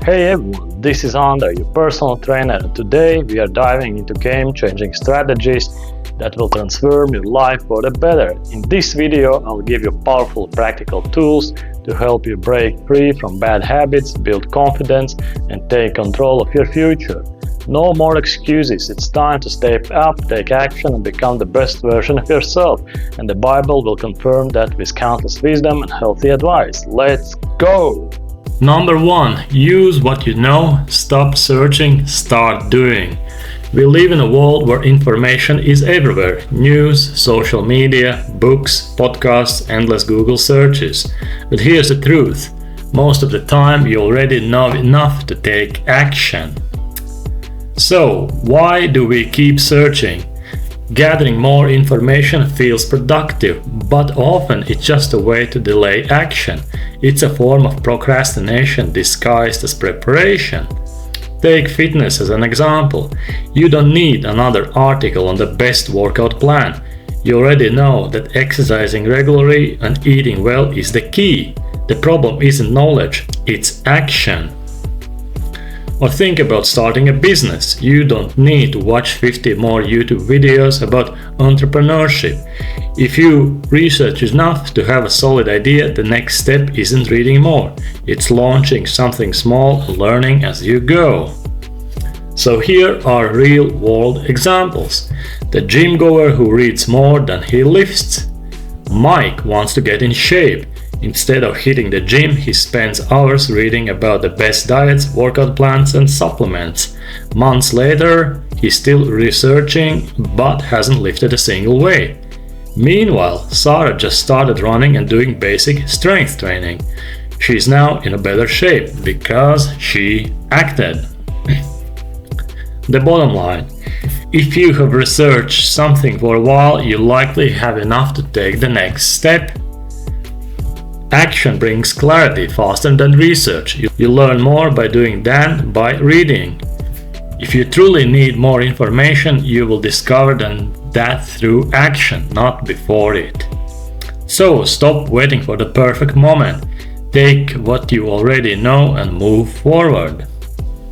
Hey everyone, this is Andre, your personal trainer, and today we are diving into game-changing strategies that will transform your life for the better. In this video, I'll give you powerful practical tools to help you break free from bad habits, build confidence, and take control of your future. No more excuses, it's time to step up, take action, and become the best version of yourself. And the Bible will confirm that with countless wisdom and healthy advice. Let's go! Number 1. Use what you know, stop searching, start doing. We live in a world where information is everywhere. News, social media, books, podcasts, endless Google searches. But here's the truth. Most of the time you already know enough to take action. So, why do we keep searching? Gathering more information feels productive, but often it's just a way to delay action. It's a form of procrastination disguised as preparation. Take fitness as an example. You don't need another article on the best workout plan. You already know that exercising regularly and eating well is the key. The problem isn't knowledge, it's action. Or think about starting a business. You don't need to watch 50 more YouTube videos about entrepreneurship. If you research enough to have a solid idea, the next step isn't reading more. It's launching something small and learning as you go. So here are real-world examples. The gym goer who reads more than he lifts. Mike wants to get in shape. Instead of hitting the gym, he spends hours reading about the best diets, workout plans, and supplements. Months later, he's still researching but hasn't lifted a single weight. Meanwhile, Sarah just started running and doing basic strength training. She's now in a better shape because she acted. The bottom line: if you have researched something for a while, you likely have enough to take the next step. Action brings clarity faster than research. You learn more by doing than by reading. If you truly need more information, you will discover that through action, not before it. So stop waiting for the perfect moment. Take what you already know and move forward.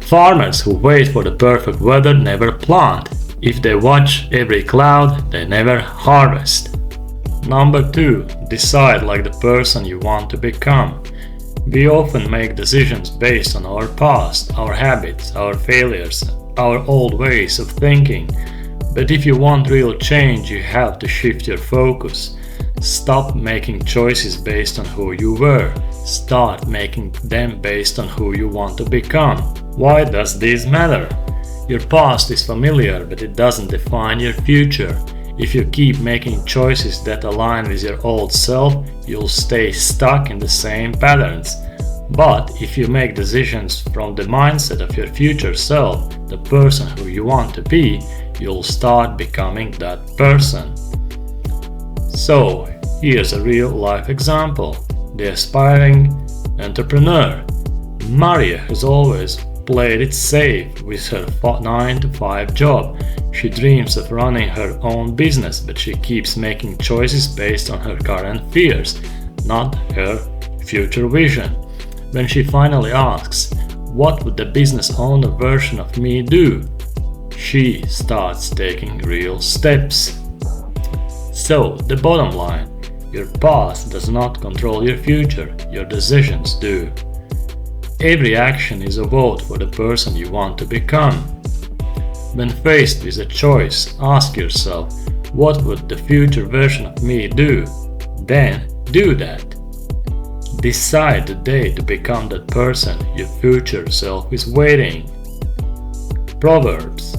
Farmers who wait for the perfect weather never plant. If they watch every cloud, they never harvest. Number 2. Decide like the person you want to become. We often make decisions based on our past, our habits, our failures, our old ways of thinking. But if you want real change, you have to shift your focus. Stop making choices based on who you were. Start making them based on who you want to become. Why does this matter? Your past is familiar, but it doesn't define your future. If you keep making choices that align with your old self, you'll stay stuck in the same patterns. But if you make decisions from the mindset of your future self, the person who you want to be, you'll start becoming that person. So, here's a real-life example. The aspiring entrepreneur. Maria has always played it safe with her 9-to-5 job. She dreams of running her own business, but she keeps making choices based on her current fears, not her future vision. When she finally asks, "What would the business owner version of me do?" she starts taking real steps. So, the bottom line: your past does not control your future, your decisions do. Every action is a vote for the person you want to become. When faced with a choice, ask yourself, what would the future version of me do? Then do that. Decide today to become that person your future self is waiting. Proverbs: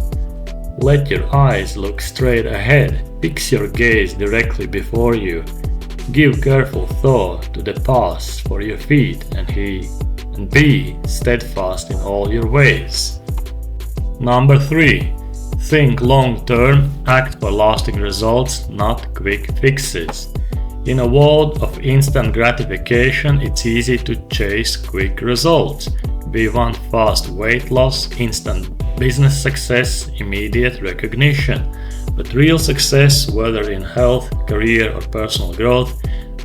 let your eyes look straight ahead, fix your gaze directly before you. Give careful thought to the paths for your feet, and be steadfast in all your ways. Number 3. Think long-term, act for lasting results, not quick fixes. In a world of instant gratification, it's easy to chase quick results. We want fast weight loss, instant business success, immediate recognition. But real success, whether in health, career, or personal growth,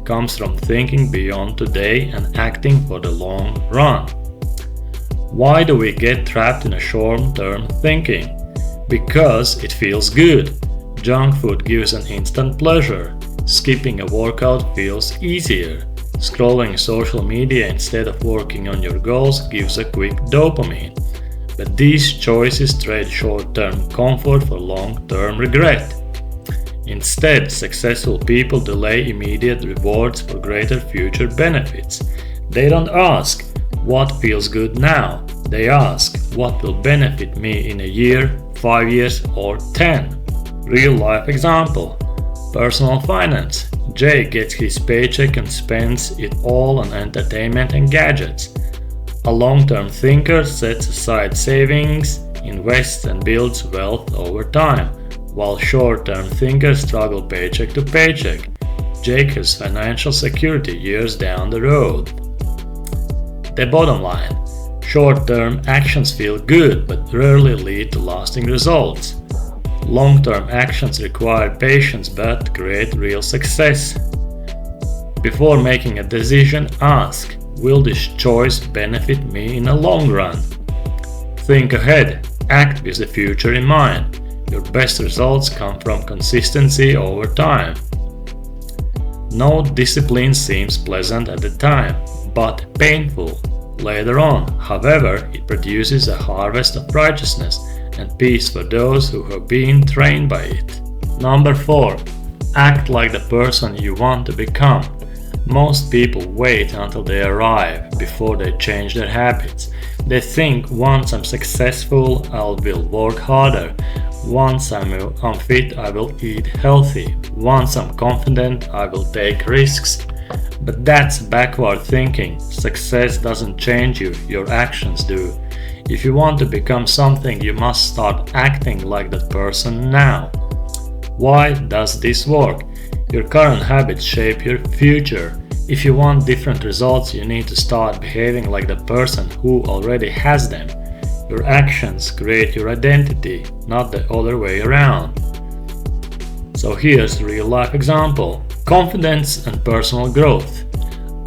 comes from thinking beyond today and acting for the long run. Why do we get trapped in a short-term thinking? Because it feels good. Junk food gives an instant pleasure. Skipping a workout feels easier. Scrolling social media instead of working on your goals gives a quick dopamine. But these choices trade short-term comfort for long-term regret. Instead, successful people delay immediate rewards for greater future benefits. They don't ask, what feels good now? They ask, what will benefit me in a year, 5 years, or 10? Real-life example. Personal finance. Jay gets his paycheck and spends it all on entertainment and gadgets. A long-term thinker sets aside savings, invests and builds wealth over time, while short-term thinkers struggle paycheck to paycheck. Jake has financial security years down the road. The bottom line. Short-term actions feel good but rarely lead to lasting results. Long-term actions require patience but create real success. Before making a decision, ask, will this choice benefit me in the long run? Think ahead, act with the future in mind. Your best results come from consistency over time. No discipline seems pleasant at the time, but painful later on. However, it produces a harvest of righteousness and peace for those who have been trained by it. Number 4. Act like the person you want to become. Most people wait until they arrive before they change their habits. They think, once I'm successful, I will work harder. Once I'm fit, I will eat healthy. Once I'm confident, I will take risks. But that's backward thinking. Success doesn't change you, your actions do. If you want to become something, you must start acting like that person now. Why does this work? Your current habits shape your future. If you want different results, you need to start behaving like the person who already has them. Your actions create your identity, not the other way around. So here's a real-life example. Confidence and personal growth.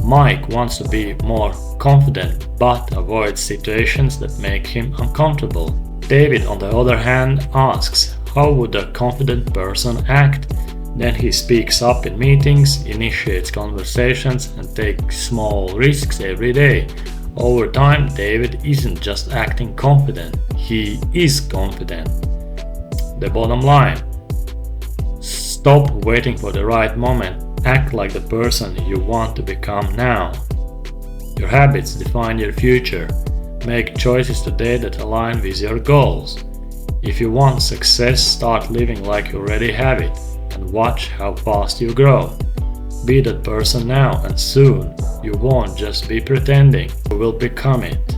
Mike wants to be more confident but avoids situations that make him uncomfortable. David, on the other hand, asks, how would a confident person act? Then he speaks up in meetings, initiates conversations, and takes small risks every day. Over time, David isn't just acting confident, he is confident. The bottom line. Stop waiting for the right moment. Act like the person you want to become now. Your habits define your future. Make choices today that align with your goals. If you want success, start living like you already have it, and watch how fast you grow. Be that person now, and soon you won't just be pretending, you will become it.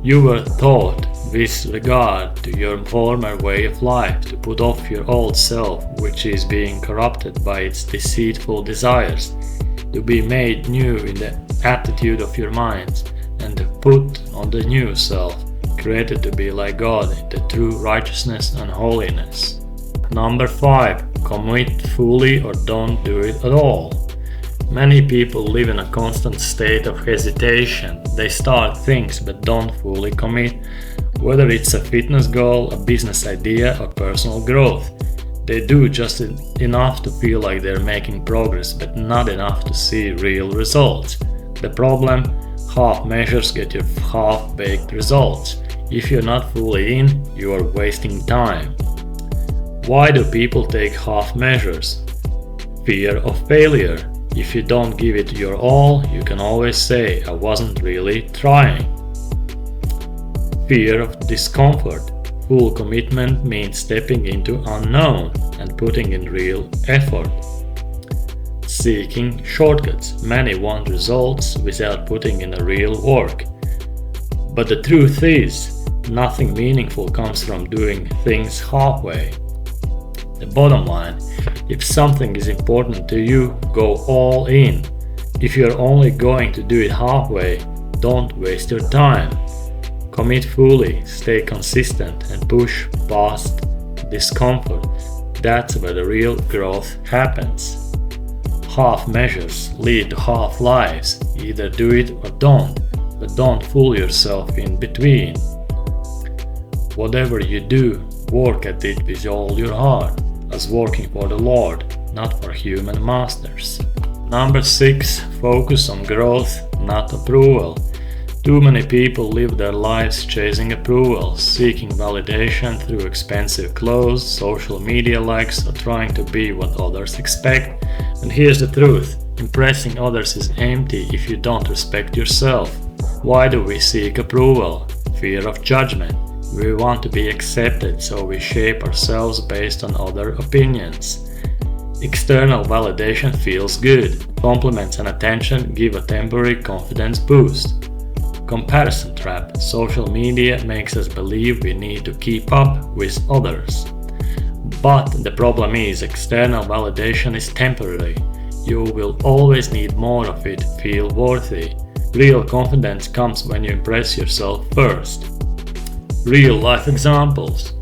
You were taught, with regard to your former way of life, to put off your old self, which is being corrupted by its deceitful desires, to be made new in the attitude of your minds, and to put on the new self, created to be like God in the true righteousness and holiness. Number 5. Commit fully or don't do it at all. Many people live in a constant state of hesitation. They start things but don't fully commit, whether it's a fitness goal, a business idea, or personal growth. They do just enough to feel like they're making progress, but not enough to see real results. The problem? Half measures get you half-baked results. If you're not fully in, you are wasting time. Why do people take half measures? Fear of failure. If you don't give it your all, you can always say, I wasn't really trying. Fear of discomfort. Full commitment means stepping into unknown and putting in real effort. Seeking shortcuts. Many want results without putting in a real work. But the truth is, nothing meaningful comes from doing things halfway. The bottom line, if something is important to you, go all in. If you're only going to do it halfway, don't waste your time. Commit fully, stay consistent, and push past discomfort. That's where the real growth happens. Half measures lead to half lives. Either do it or don't. but don't fool yourself in between. Whatever you do, work at it with all your heart, as working for the Lord, not for human masters. Number 6. Focus on growth, not approval. Too many people live their lives chasing approval, seeking validation through expensive clothes, social media likes, or trying to be what others expect. And here's the truth: impressing others is empty if you don't respect yourself. Why do we seek approval? Fear of judgment. We want to be accepted, so we shape ourselves based on other opinions. External validation feels good. Compliments and attention give a temporary confidence boost. Comparison trap. Social media makes us believe we need to keep up with others. But the problem is, external validation is temporary. You will always need more of it to feel worthy. Real confidence comes when you impress yourself first. Real life examples.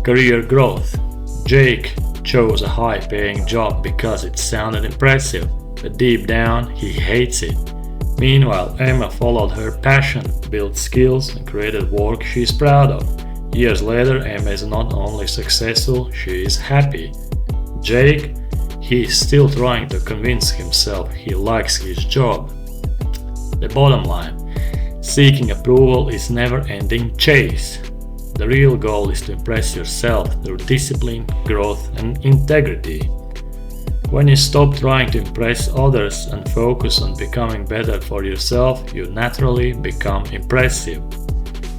Career growth. Jake chose a high-paying job because it sounded impressive, but deep down he hates it. Meanwhile, Emma followed her passion, built skills, and created work she's proud of. Years later, Emma is not only successful, she is happy. Jake, he is still trying to convince himself he likes his job. The bottom line: seeking approval is a never-ending chase. The real goal is to impress yourself through discipline, growth, and integrity. When you stop trying to impress others and focus on becoming better for yourself, you naturally become impressive.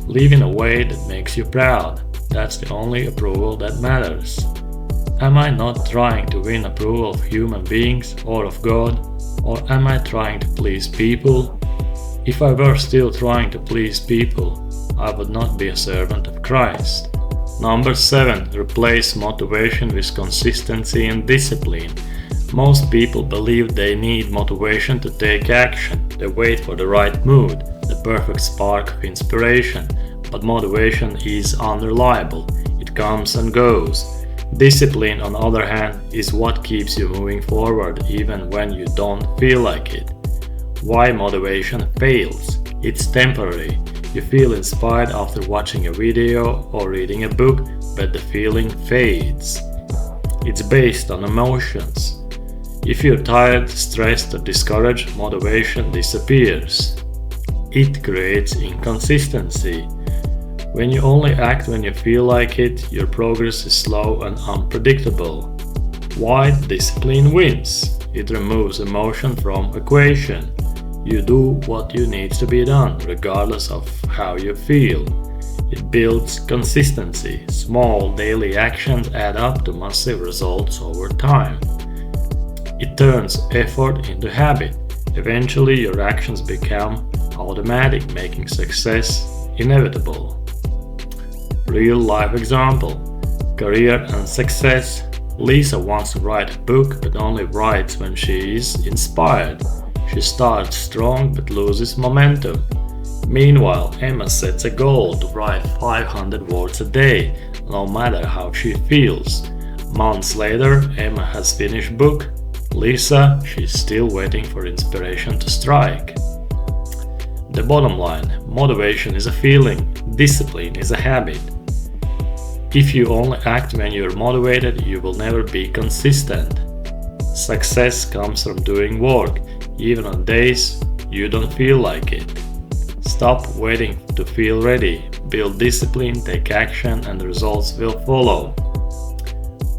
Live in a way that makes you proud. That's the only approval that matters. Am I not trying to win approval of human beings or of God? Or am I trying to please people? If I were still trying to please people, I would not be a servant of Christ. Number 7. Replace motivation with consistency and discipline. Most people believe they need motivation to take action. They wait for the right mood, the perfect spark of inspiration. But motivation is unreliable. It comes and goes. Discipline, on the other hand, is what keeps you moving forward even when you don't feel like it. Why motivation fails? It's temporary. You feel inspired after watching a video or reading a book, but the feeling fades. It's based on emotions. If you're tired, stressed, or discouraged, motivation disappears. It creates inconsistency. When you only act when you feel like it, your progress is slow and unpredictable. Why discipline wins? It removes emotion from equation. You do what you need to be done, regardless of how you feel. It builds consistency. Small daily actions add up to massive results over time. It turns effort into habit. Eventually, your actions become automatic, making success inevitable. Real life example. Career and success. Lisa wants to write a book, but only writes when she is inspired. She starts strong but loses momentum. Meanwhile, Emma sets a goal to write 500 words a day, no matter how she feels. Months later, Emma has finished book. Lisa, she's still waiting for inspiration to strike. The bottom line: motivation is a feeling, discipline is a habit. If you only act when you're motivated, you will never be consistent. Success comes from doing work, even on days you don't feel like it. Stop waiting to feel ready. Build discipline, take action, and the results will follow.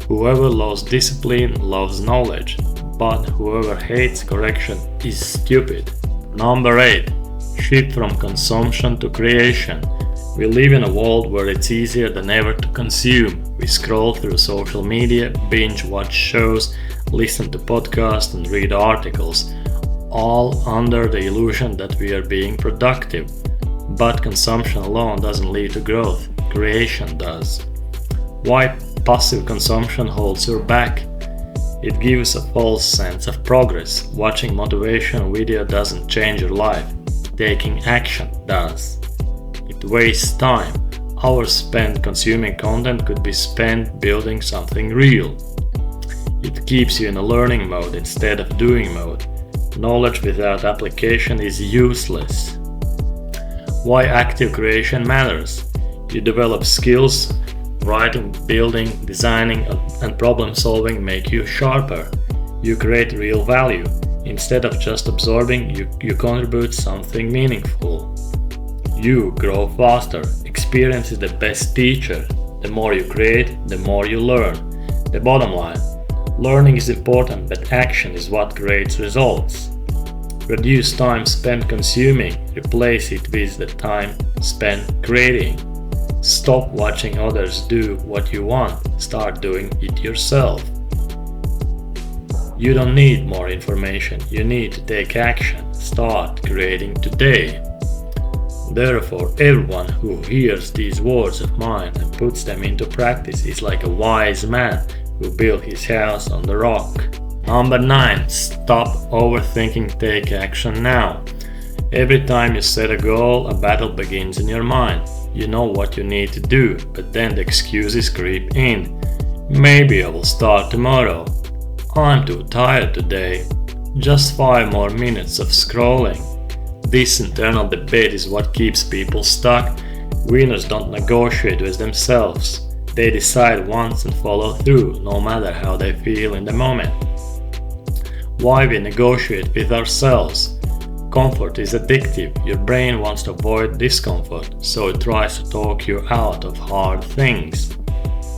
Whoever loves discipline loves knowledge, but whoever hates correction is stupid. Number 8. Shift from consumption to creation. We live in a world where it's easier than ever to consume. We scroll through social media, binge watch shows, listen to podcasts, and read articles, all under the illusion that we are being productive. But consumption alone doesn't lead to growth, creation does. Why passive consumption holds you back? It gives a false sense of progress. Watching motivation video doesn't change your life. Taking action does. It wastes time. Hours spent consuming content could be spent building something real. It keeps you in a learning mode instead of doing mode. Knowledge without application is useless. Why active creation matters. You develop skills. Writing, building, designing, and problem solving make you sharper. You create real value. Instead of just absorbing, you contribute something meaningful. You grow faster. Experience is the best teacher. The more you create, the more you learn. The bottom line: learning is important, but action is what creates results. Reduce time spent consuming, replace it with the time spent creating. Stop watching others do what you want, start doing it yourself. You don't need more information, you need to take action. Start creating today. Therefore, everyone who hears these words of mine and puts them into practice is like a wise man who built his house on the rock. Number 9. Stop overthinking, take action now. Every time you set a goal, a battle begins in your mind. You know what you need to do, but then the excuses creep in. Maybe I will start tomorrow. I'm too tired today. Just 5 more minutes of scrolling. This internal debate is what keeps people stuck. Winners don't negotiate with themselves. They decide once and follow through, no matter how they feel in the moment. Why we negotiate with ourselves? Comfort is addictive. Your brain wants to avoid discomfort, so it tries to talk you out of hard things.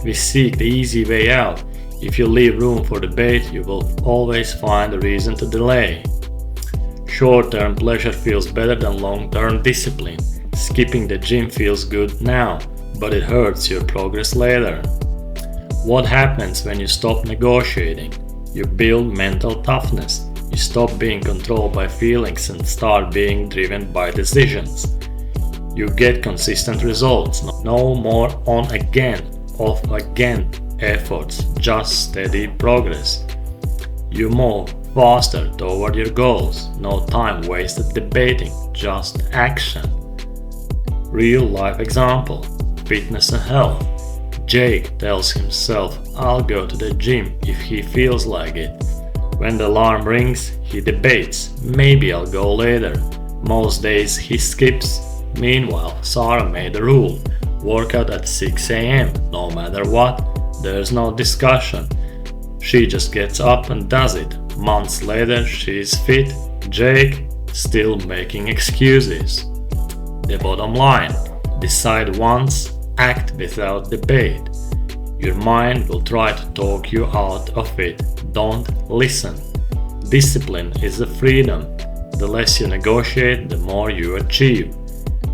We seek the easy way out. If you leave room for debate, you will always find a reason to delay. Short-term pleasure feels better than long-term discipline. Skipping the gym feels good now, but it hurts your progress later. What happens when you stop negotiating? You build mental toughness. You stop being controlled by feelings and start being driven by decisions. You get consistent results. No more on again, off again efforts, just steady progress. You move faster toward your goals. No time wasted debating, just action. Real life example: fitness and health. Jake tells himself, I'll go to the gym if he feels like it. When the alarm rings, he debates, maybe I'll go later. Most days he skips. Meanwhile, Sarah made a rule: workout at 6 a.m. no matter what. There's no discussion. She just gets up and does it. Months later, she's fit. Jake still making excuses. The bottom line: decide once, act without debate. Your mind will try to talk you out of it. Don't listen. Discipline is the freedom. The less you negotiate, the more you achieve.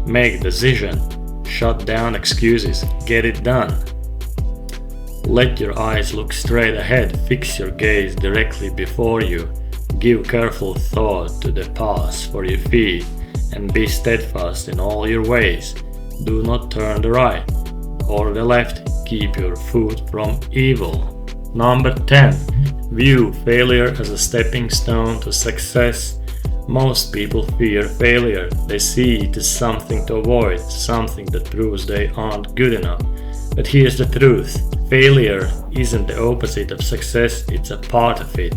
Make decision. Shut down excuses. Get it done. Let your eyes look straight ahead. Fix your gaze directly before you. Give careful thought to the paths for your feet, and be steadfast in all your ways. Do not turn the right or the left. Keep your foot from evil. Number 10. View failure as a stepping stone to success. Most people fear failure. They see it as something to avoid, something that proves they aren't good enough. But here's the truth: failure isn't the opposite of success, it's a part of it.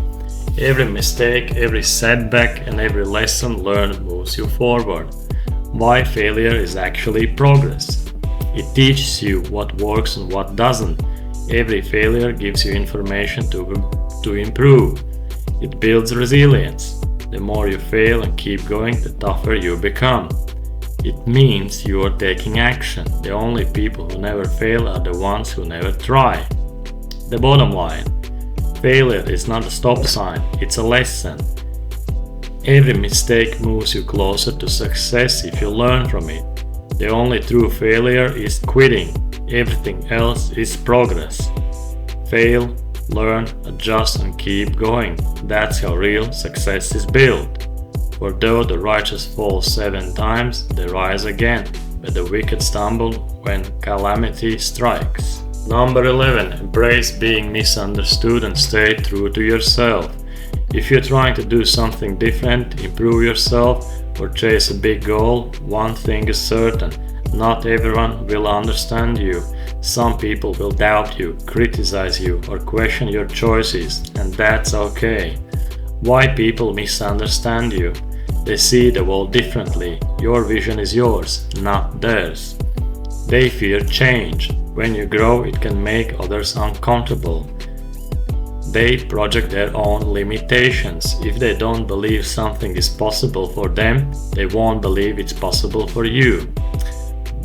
Every mistake, every setback, and every lesson learned moves you forward. Why failure is actually progress. It teaches you what works and what doesn't. Every failure gives you information to improve. It builds resilience. The more you fail and keep going, the tougher you become. It means you are taking action. The only people who never fail are the ones who never try. The bottom line: failure is not a stop sign, it's a lesson. Every mistake moves you closer to success if you learn from it. The only true failure is quitting. Everything else is progress. Fail, learn, adjust, and keep going. That's how real success is built. For though the righteous fall 7 times, they rise again, but the wicked stumble when calamity strikes. Number 11. Embrace being misunderstood and stay true to yourself. If you're trying to do something different, improve yourself, or chase a big goal, one thing is certain: not everyone will understand you. Some people will doubt you, criticize you, or question your choices, and that's okay. Why people misunderstand you? They see the world differently. Your vision is yours, not theirs. They fear change. When you grow, it can make others uncomfortable. They project their own limitations. If they don't believe something is possible for them, they won't believe it's possible for you.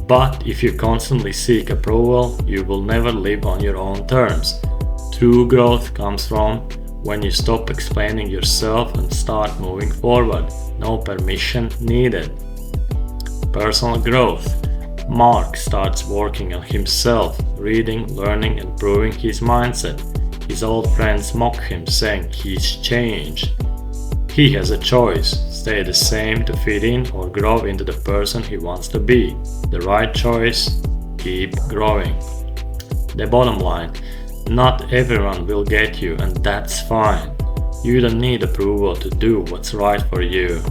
But if you constantly seek approval, you will never live on your own terms. True growth comes from when you stop explaining yourself and start moving forward. No permission needed. Personal growth. Mark starts working on himself, reading, learning, and improving his mindset. His old friends mock him, saying he's changed. He has a choice: stay the same to fit in or grow into the person he wants to be. The right choice: keep growing. The bottom line: not everyone will get you, and that's fine. You don't need approval to do what's right for you.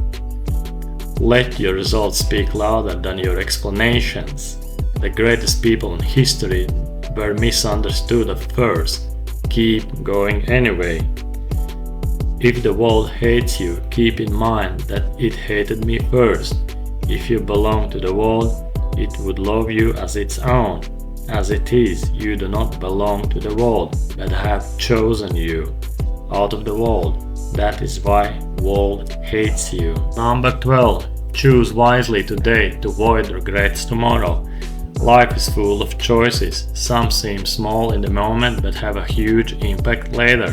Let your results speak louder than your explanations. The greatest people in history were misunderstood at first. Keep going anyway. If the world hates you, keep in mind that it hated me first. If you belong to the world, it would love you as its own. As it is, you do not belong to the world, but have chosen you out of the world. That is why world hates you. Number 12. Choose wisely today to avoid regrets tomorrow. Life is full of choices. Some seem small in the moment but have a huge impact later.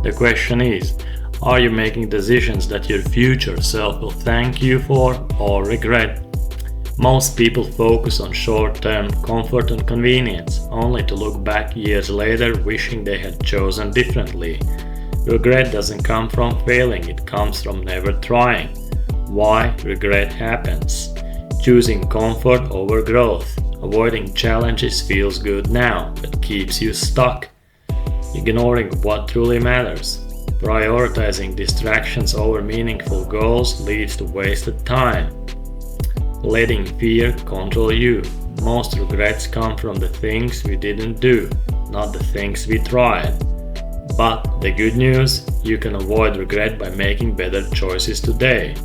The question is, are you making decisions that your future self will thank you for or regret? Most people focus on short-term comfort and convenience, only to look back years later wishing they had chosen differently. Regret doesn't come from failing, it comes from never trying. Why regret happens? Choosing comfort over growth. Avoiding challenges feels good now, but keeps you stuck. Ignoring what truly matters. Prioritizing distractions over meaningful goals leads to wasted time. Letting fear control you. Most regrets come from the things we didn't do, not the things we tried. But the good news, you can avoid regret by making better choices today.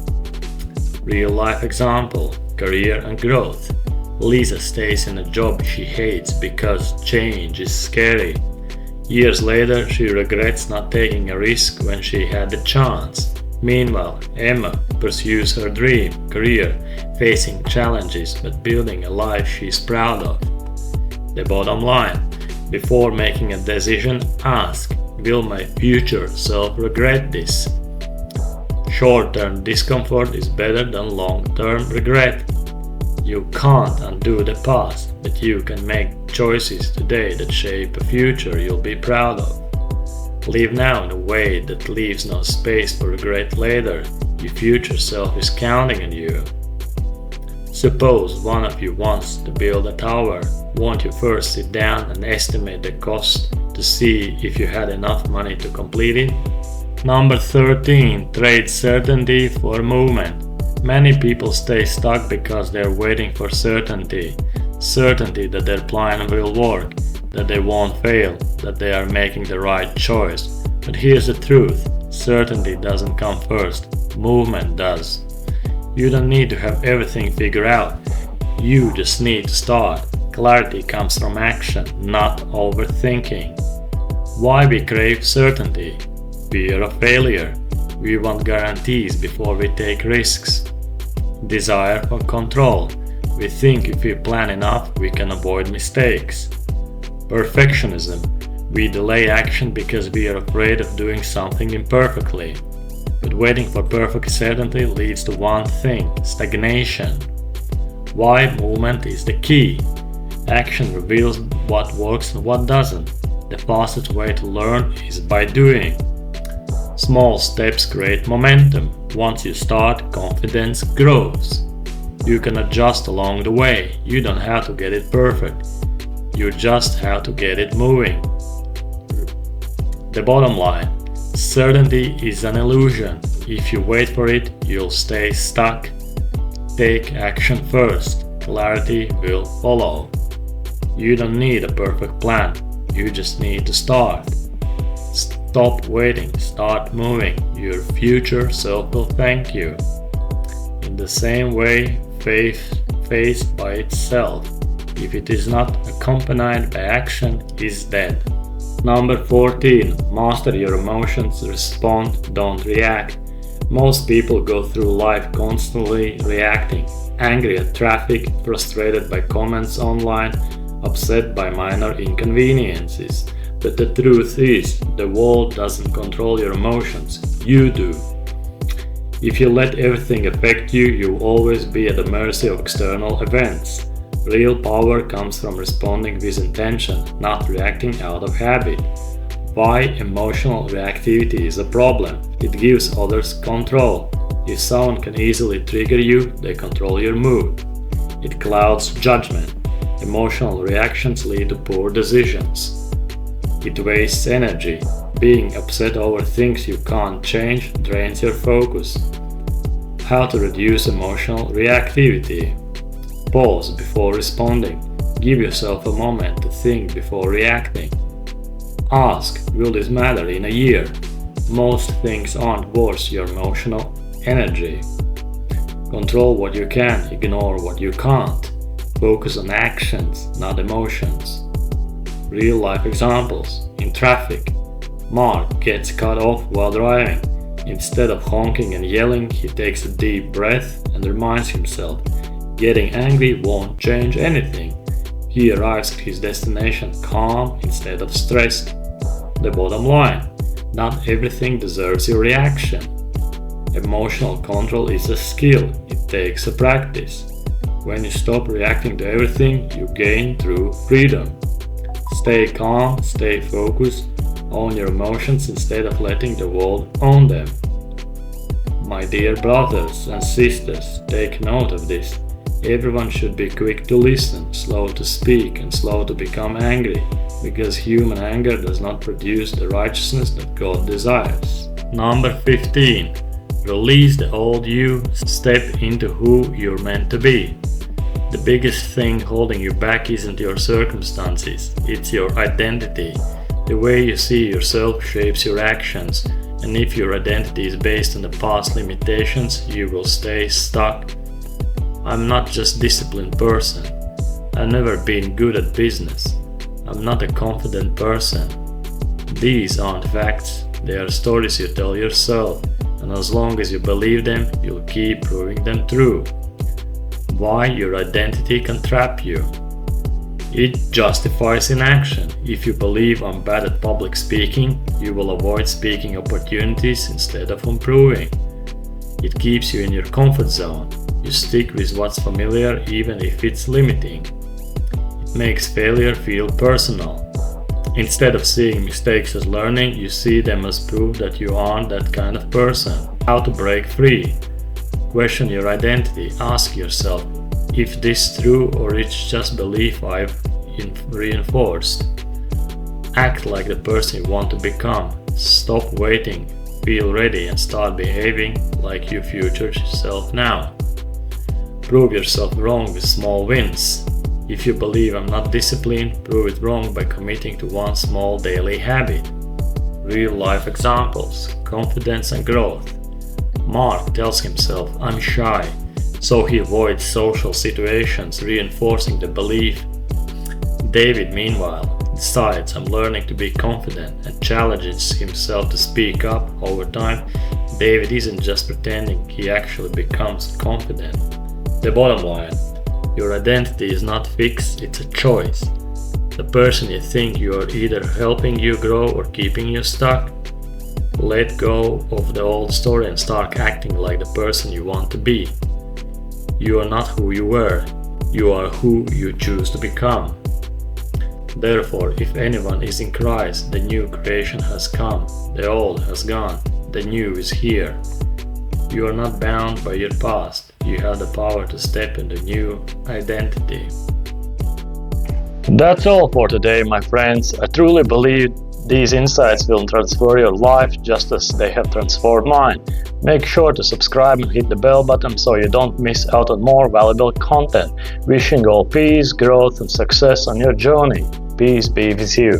Real life example, career and growth. Lisa stays in a job she hates because change is scary. Years later, she regrets not taking a risk when she had the chance. Meanwhile, Emma pursues her dream career, facing challenges but building a life she's proud of. The bottom line: before making a decision, ask, will my future self regret this? Short-term discomfort is better than long-term regret. You can't undo the past, but you can make choices today that shape a future you'll be proud of. Live now in a way that leaves no space for regret later. Your future self is counting on you. Suppose one of you wants to build a tower. Won't you first sit down and estimate the cost to see if you had enough money to complete it? Number 13. Trade certainty for movement. Many people stay stuck because they're waiting for certainty. Certainty that their plan will work, that they won't fail, that they are making the right choice. But here's the truth: certainty doesn't come first, movement does. You don't need to have everything figured out, you just need to start. Clarity comes from action, not overthinking. Why we crave certainty? Fear of failure. We want guarantees before we take risks. Desire for control. We think if we plan enough, we can avoid mistakes. Perfectionism. We delay action because we are afraid of doing something imperfectly. But waiting for perfect certainty leads to one thing: stagnation. Why movement is the key. Action reveals what works and what doesn't. The fastest way to learn is by doing. Small steps create momentum. Once you start, confidence grows. You can adjust along the way. You don't have to get it perfect. You just have to get it moving. The bottom line: certainty is an illusion. If you wait for it, you'll stay stuck. Take action first. Clarity will follow. You don't need a perfect plan. You just need to start. Stop waiting, start moving. Your future self will thank you. the same way, faith faced by itself, if it is not accompanied by action, is dead. Number 14. Master your emotions, respond, don't react. Most people go through life constantly reacting, angry at traffic, frustrated by comments online, upset by minor inconveniences. But the truth is, the world doesn't control your emotions, you do. If you let everything affect you, you'll always be at the mercy of external events. Real power comes from responding with intention, not reacting out of habit. Why emotional reactivity is a problem? It gives others control. If someone can easily trigger you, they control your mood. It clouds judgment. Emotional reactions lead to poor decisions. It wastes energy. Being upset over things you can't change drains your focus. How to reduce emotional reactivity? Pause before responding. Give yourself a moment to think before reacting. Ask, will this matter in a year? Most things aren't worth your emotional energy. Control what you can, ignore what you can't. Focus on actions, not emotions. Real life examples. In traffic, Mark gets cut off while driving. Instead of honking and yelling, he takes a deep breath and reminds himself, getting angry won't change anything. He arrives at his destination calm instead of stressed. The bottom line, not everything deserves your reaction. Emotional control is a skill, it takes a practice. When you stop reacting to everything, you gain true freedom. Stay calm, stay focused, own your emotions instead of letting the world own them. My dear brothers and sisters, take note of this. Everyone should be quick to listen, slow to speak, and slow to become angry, because human anger does not produce the righteousness that God desires. Number 15. Release the old you, step into who you're meant to be. The biggest thing holding you back isn't your circumstances, it's your identity. The way you see yourself shapes your actions, and if your identity is based on the past limitations, you will stay stuck. I'm not just a disciplined person. I've never been good at business. I'm not a confident person. These aren't facts, they are stories you tell yourself, and as long as you believe them, you'll keep proving them true. Why your identity can trap you? It justifies inaction. If you believe I'm bad at public speaking, you will avoid speaking opportunities instead of improving. It keeps you in your comfort zone. You stick with what's familiar even if it's limiting. It makes failure feel personal. Instead of seeing mistakes as learning, you see them as proof that you aren't that kind of person. How to break free? Question your identity. Ask yourself, if this is true or it's just belief I've reinforced. Act like the person you want to become. Stop waiting, feel ready, and start behaving like your future self now. Prove yourself wrong with small wins. If you believe I'm not disciplined, prove it wrong by committing to one small daily habit. Real life examples, confidence and growth. Mark tells himself, I'm shy, so he avoids social situations, reinforcing the belief. David, meanwhile, decides I'm learning to be confident and challenges himself to speak up. Over time, David isn't just pretending, he actually becomes confident. The bottom line, your identity is not fixed, it's a choice. The person you think you are either helping you grow or keeping you stuck. Let go of the old story and start acting like the person you want to be. You are not who you were, you are who you choose to become. Therefore, if anyone is in Christ, the new creation has come, the old has gone, the new is here. You are not bound by your past, you have the power to step into new identity. That's all for today, my friends. I truly believe these insights will transform your life just as they have transformed mine. Make sure to subscribe and hit the bell button so you don't miss out on more valuable content. Wishing all peace, growth and success on your journey. Peace be with you.